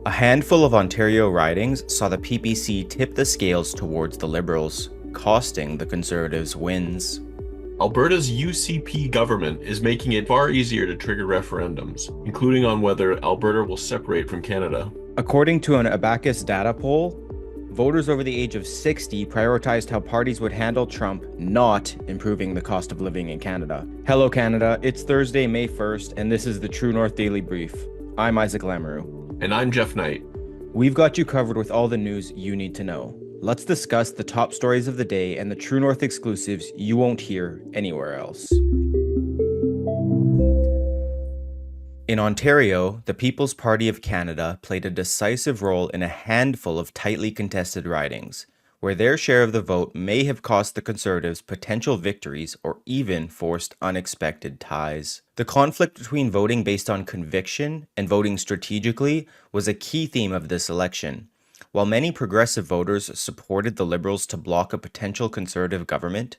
A handful of Ontario ridings saw the PPC tip the scales towards the Liberals, costing the Conservatives wins. Alberta's UCP government is making it far easier to trigger referendums, including on whether Alberta will separate from Canada. According to an Abacus Data poll, voters over the age of 60 prioritized how parties would handle Trump, not improving the cost of living in Canada. Hello Canada, it's Thursday, May 1st, and this is the True North Daily Brief. I'm Isaac Lamoureux. And I'm Geoff Knight. We've got you covered with all the news you need to know. Let's discuss the top stories of the day and the True North exclusives you won't hear anywhere else. In Ontario, the People's Party of Canada played a decisive role in a handful of tightly contested ridings, where their share of the vote may have cost the Conservatives potential victories or even forced unexpected ties. The conflict between voting based on conviction and voting strategically was a key theme of this election. While many progressive voters supported the Liberals to block a potential Conservative government,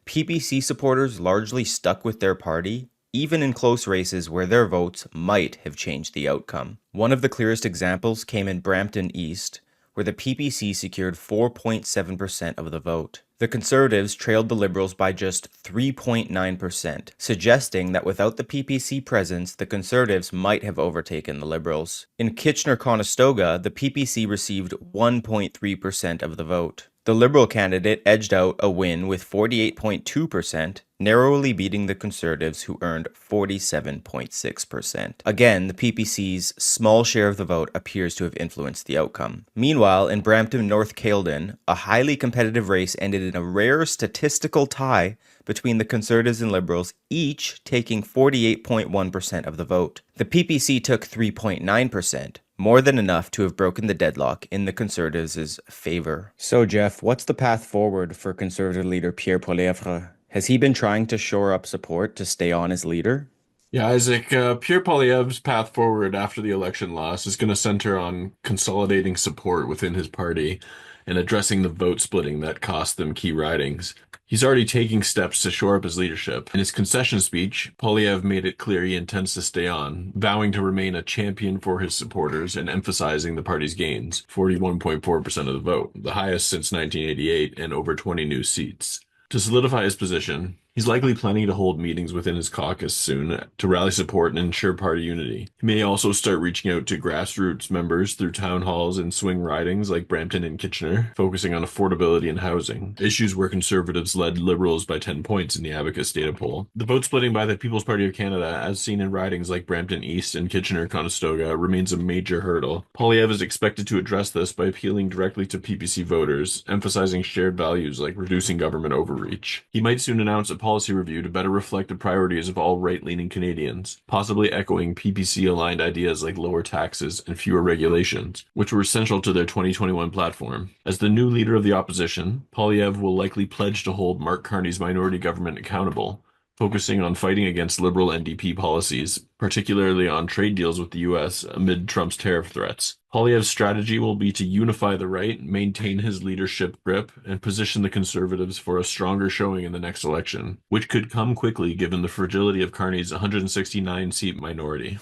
PPC supporters largely stuck with their party, even in close races where their votes might have changed the outcome. One of the clearest examples came in Brampton East, where the PPC secured 4.7% of the vote. The Conservatives trailed the Liberals by just 3.9%, suggesting that without the PPC presence, the Conservatives might have overtaken the Liberals. In Kitchener-Conestoga, the PPC received 1.3% of the vote. The Liberal candidate edged out a win with 48.2%, narrowly beating the Conservatives, who earned 47.6%. Again, the PPC's small share of the vote appears to have influenced the outcome. Meanwhile, in Brampton North Caledon, a highly competitive race ended in a rare statistical tie between the Conservatives and Liberals, each taking 48.1% of the vote. The PPC took 3.9%. More than enough to have broken the deadlock in the Conservatives' favor. So, Geoff, what's the path forward for Conservative leader Pierre Poilievre? Has he been trying to shore up support to stay on as leader? Yeah, Isaac, Pierre Poilievre's path forward after the election loss is going to center on consolidating support within his party and addressing the vote splitting that cost them key ridings. He's already taking steps to shore up his leadership. In his concession speech, Poilievre made it clear he intends to stay on, vowing to remain a champion for his supporters and emphasizing the party's gains, 41.4% of the vote, the highest since 1988 and over 20 new seats. To solidify his position, he's likely planning to hold meetings within his caucus soon to rally support and ensure party unity. He may also start reaching out to grassroots members through town halls and swing ridings like Brampton and Kitchener, focusing on affordability and housing, issues where Conservatives led Liberals by 10 points in the Abacus Data poll. The vote splitting by the People's Party of Canada, as seen in ridings like Brampton East and Kitchener-Conestoga, remains a major hurdle. Poilievre is expected to address this by appealing directly to PPC voters, emphasizing shared values like reducing government overreach. He might soon announce a policy review to better reflect the priorities of all right-leaning Canadians, possibly echoing PPC-aligned ideas like lower taxes and fewer regulations, which were essential to their 2021 platform. As the new leader of the opposition, Poilievre will likely pledge to hold Mark Carney's minority government accountable, focusing on fighting against liberal NDP policies, particularly on trade deals with the U.S. amid Trump's tariff threats. Poilievre's strategy will be to unify the right, maintain his leadership grip, and position the Conservatives for a stronger showing in the next election, which could come quickly given the fragility of Carney's 169-seat minority.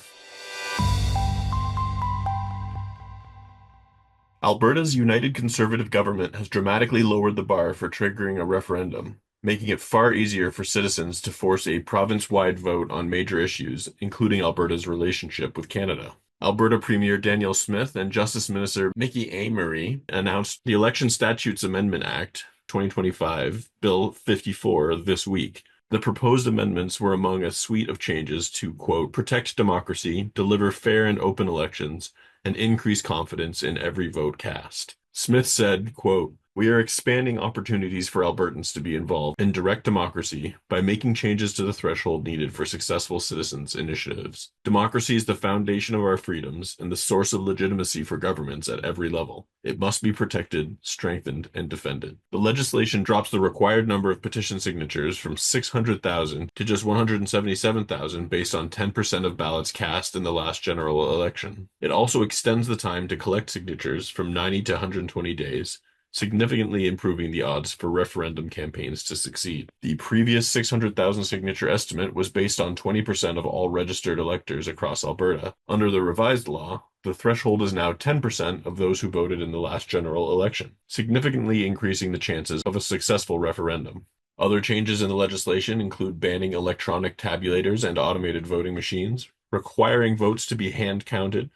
Alberta's United Conservative government has dramatically lowered the bar for triggering a referendum, making it far easier for citizens to force a province-wide vote on major issues, including Alberta's relationship with Canada. Alberta Premier Danielle Smith and Justice Minister Mickey Amery announced the Election Statutes Amendment Act 2025, Bill 54, this week. The proposed amendments were among a suite of changes to, quote, protect democracy, deliver fair and open elections, and increase confidence in every vote cast. Smith said, quote, we are expanding opportunities for Albertans to be involved in direct democracy by making changes to the threshold needed for successful citizens' initiatives. Democracy is the foundation of our freedoms and the source of legitimacy for governments at every level. It must be protected, strengthened, and defended. The legislation drops the required number of petition signatures from 600,000 to just 177,000 based on 10% of ballots cast in the last general election. It also extends the time to collect signatures from 90 to 120 days, significantly improving the odds for referendum campaigns to succeed. The previous 600,000 signature estimate was based on 20% of all registered electors across Alberta. Under the revised law, The threshold is now 10% of those who voted in the last general election, significantly increasing the chances of a successful referendum. Other changes in the legislation include banning electronic tabulators and automated voting machines, requiring votes to be hand counted,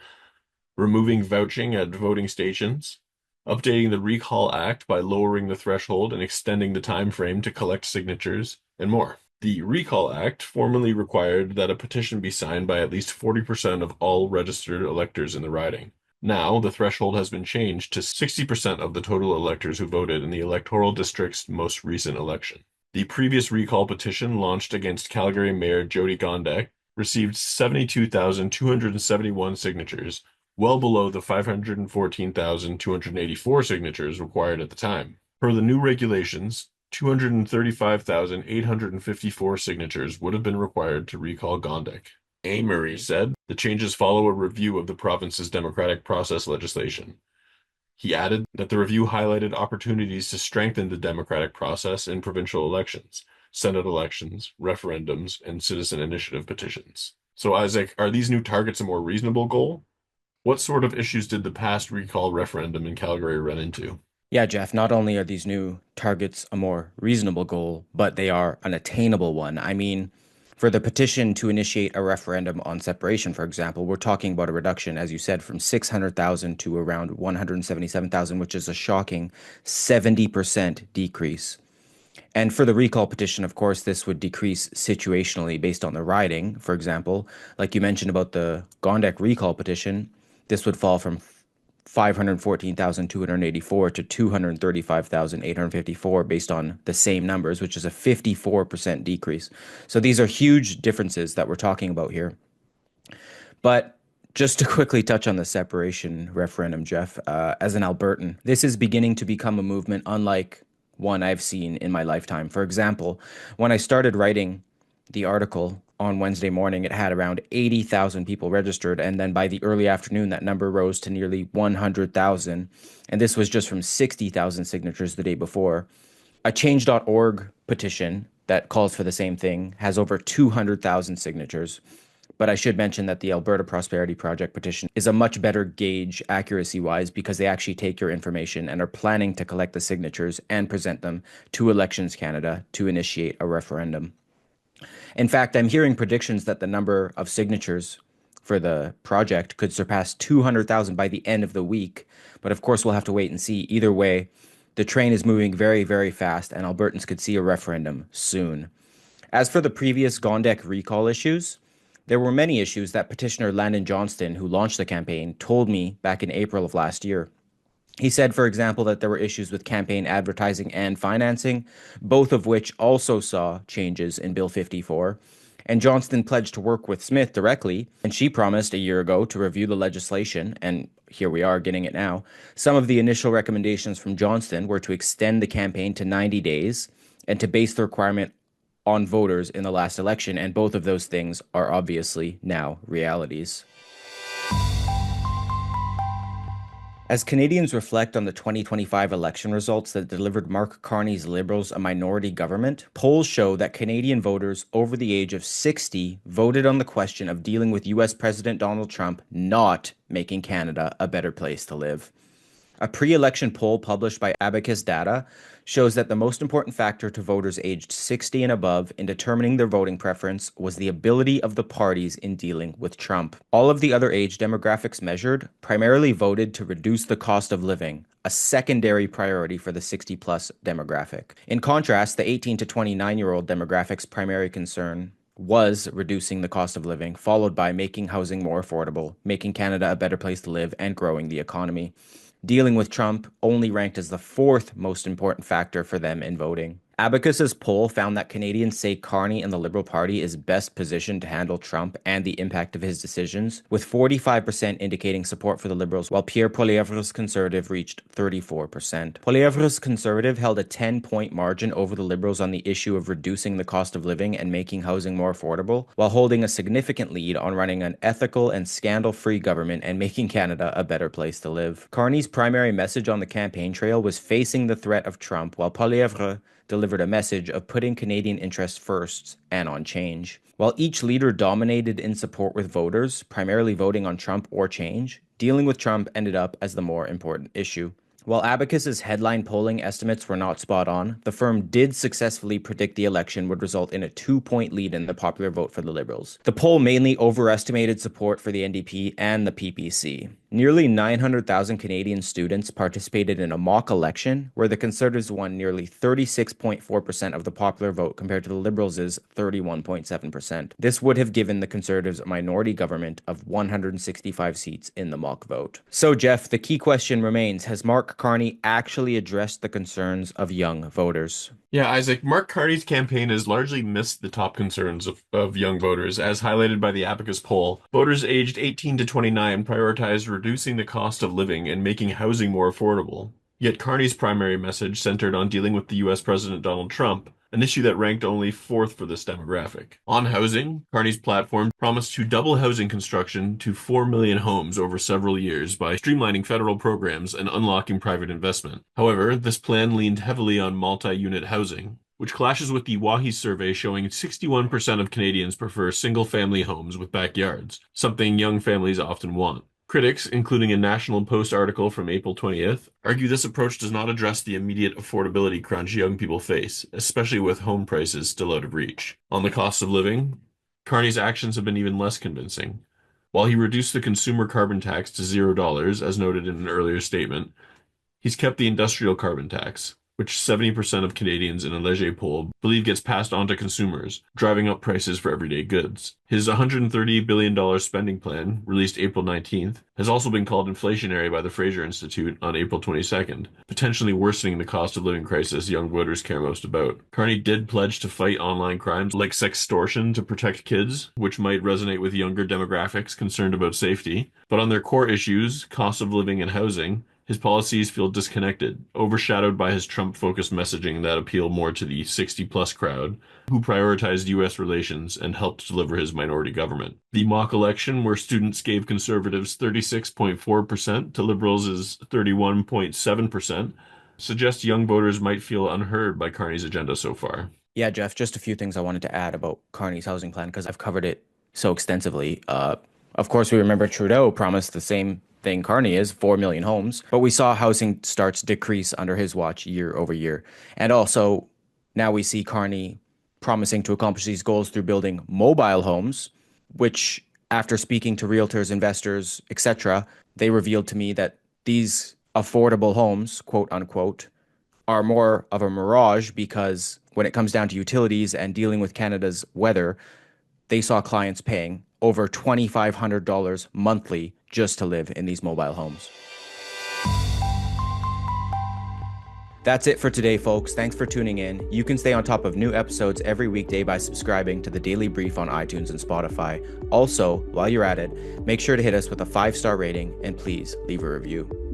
removing vouching at voting stations, updating the Recall Act by lowering the threshold and extending the time frame to collect signatures, and more. The Recall Act formerly required that a petition be signed by at least 40% of all registered electors in the riding. Now, the threshold has been changed to 60% of the total electors who voted in the electoral district's most recent election. The previous recall petition launched against Calgary Mayor Jyoti Gondek received 72,271 signatures, well below the 514,284 signatures required at the time. Per the new regulations, 235,854 signatures would have been required to recall Gondek. Amory said the changes follow a review of the province's democratic process legislation. He added that the review highlighted opportunities to strengthen the democratic process in provincial elections, Senate elections, referendums, and citizen initiative petitions. So, Isaac, are these new targets a more reasonable goal? What sort of issues did the past recall referendum in Calgary run into? Yeah, Geoff, not only are these new targets a more reasonable goal, but they are an attainable one. I mean, for the petition to initiate a referendum on separation, for example, we're talking about a reduction, as you said, from 600,000 to around 177,000, which is a shocking 70% decrease. And for the recall petition, of course, this would decrease situationally based on the riding. For example, like you mentioned about the Gondek recall petition, this would fall from 514,284 to 235,854 based on the same numbers, which is a 54% decrease. So these are huge differences that we're talking about here. But just to quickly touch on the separation referendum, Geoff, as an Albertan, this is beginning to become a movement unlike one I've seen in my lifetime. For example, when I started writing the article on Wednesday morning, it had around 80,000 people registered. And then by the early afternoon, that number rose to nearly 100,000. And this was just from 60,000 signatures the day before. A change.org petition that calls for the same thing has over 200,000 signatures. But I should mention that the Alberta Prosperity Project petition is a much better gauge accuracy-wise because they actually take your information and are planning to collect the signatures and present them to Elections Canada to initiate a referendum. In fact, I'm hearing predictions that the number of signatures for the project could surpass 200,000 by the end of the week. But of course, we'll have to wait and see. Either way, the train is moving very, very fast, and Albertans could see a referendum soon. As for the previous Gondek recall issues, there were many issues that petitioner Landon Johnston, who launched the campaign, told me back in April of last year. He said, for example, that there were issues with campaign advertising and financing, both of which also saw changes in Bill 54. And Johnston pledged to work with Smith directly, and she promised a year ago to review the legislation, and here we are getting it now. Some of the initial recommendations from Johnston were to extend the campaign to 90 days and to base the requirement on voters in the last election, and both of those things are obviously now realities. As Canadians reflect on the 2025 election results that delivered Mark Carney's Liberals a minority government, polls show that Canadian voters over the age of 60 voted on the question of dealing with US President Donald Trump not making Canada a better place to live. A pre-election poll published by Abacus Data shows that the most important factor to voters aged 60 and above in determining their voting preference was the ability of the parties in dealing with Trump. All of the other age demographics measured primarily voted to reduce the cost of living, a secondary priority for the 60-plus demographic. In contrast, the 18 to 29-year-old demographic's primary concern was reducing the cost of living, followed by making housing more affordable, making Canada a better place to live, and growing the economy. Dealing with Trump only ranked as the fourth most important factor for them in voting. Abacus's poll found that Canadians say Carney and the Liberal Party is best positioned to handle Trump and the impact of his decisions, with 45% indicating support for the Liberals, while Pierre Poilievre's Conservative reached 34%. Poilievre's Conservative held a 10-point margin over the Liberals on the issue of reducing the cost of living and making housing more affordable, while holding a significant lead on running an ethical and scandal-free government and making Canada a better place to live. Carney's primary message on the campaign trail was facing the threat of Trump, while Poilievre delivered a message of putting Canadian interests first and on change. While each leader dominated in support with voters, primarily voting on Trump or change, dealing with Trump ended up as the more important issue. While Abacus's headline polling estimates were not spot on, the firm did successfully predict the election would result in a 2-point lead in the popular vote for the Liberals. The poll mainly overestimated support for the NDP and the PPC. Nearly 900,000 Canadian students participated in a mock election where the Conservatives won nearly 36.4% of the popular vote compared to the Liberals' 31.7%. This would have given the Conservatives a minority government of 165 seats in the mock vote. So, Geoff, the key question remains, has Mark Carney actually addressed the concerns of young voters? Yeah, Isaac, Mark Carney's campaign has largely missed the top concerns of young voters, as highlighted by the Abacus poll. Voters aged 18 to 29 prioritized reducing the cost of living and making housing more affordable. Yet Carney's primary message centered on dealing with the US President Donald Trump, an issue that ranked only fourth for this demographic. On housing, Carney's platform promised to double housing construction to 4 million homes over several years by streamlining federal programs and unlocking private investment. However, this plan leaned heavily on multi-unit housing, which clashes with the Wahi survey showing 61% of Canadians prefer single-family homes with backyards, something young families often want. Critics, including a National Post article from April 20th, argue this approach does not address the immediate affordability crunch young people face, especially with home prices still out of reach. On the cost of living, Carney's actions have been even less convincing. While he reduced the consumer carbon tax to $0, as noted in an earlier statement, he's kept the industrial carbon tax, which 70% of Canadians in a Leger poll believe gets passed on to consumers, driving up prices for everyday goods. His $130 billion spending plan, released April 19th, has also been called inflationary by the Fraser Institute on April 22nd, potentially worsening the cost of living crisis young voters care most about. Carney did pledge to fight online crimes like sextortion to protect kids, which might resonate with younger demographics concerned about safety, but on their core issues, cost of living and housing, his policies feel disconnected, overshadowed by his Trump-focused messaging that appeal more to the 60-plus crowd, who prioritized U.S. relations and helped deliver his minority government. The mock election, where students gave conservatives 36.4% to liberals' 31.7%, suggests young voters might feel unheard by Carney's agenda so far. Yeah, Geoff, just a few things I wanted to add about Carney's housing plan because I've covered it so extensively. Of course, we remember Trudeau promised the same thing Carney is, 4 million homes, but we saw housing starts decrease under his watch year over year. And also, now we see Carney promising to accomplish these goals through building mobile homes, which, after speaking to realtors, investors, etc., they revealed to me that these affordable homes, quote unquote, are more of a mirage because when it comes down to utilities and dealing with Canada's weather, they saw clients paying over $2,500 monthly just to live in these mobile homes. That's it for today, folks. Thanks for tuning in. You can stay on top of new episodes every weekday by subscribing to the Daily Brief on iTunes and Spotify. Also, while you're at it, make sure to hit us with a 5-star rating and please leave a review.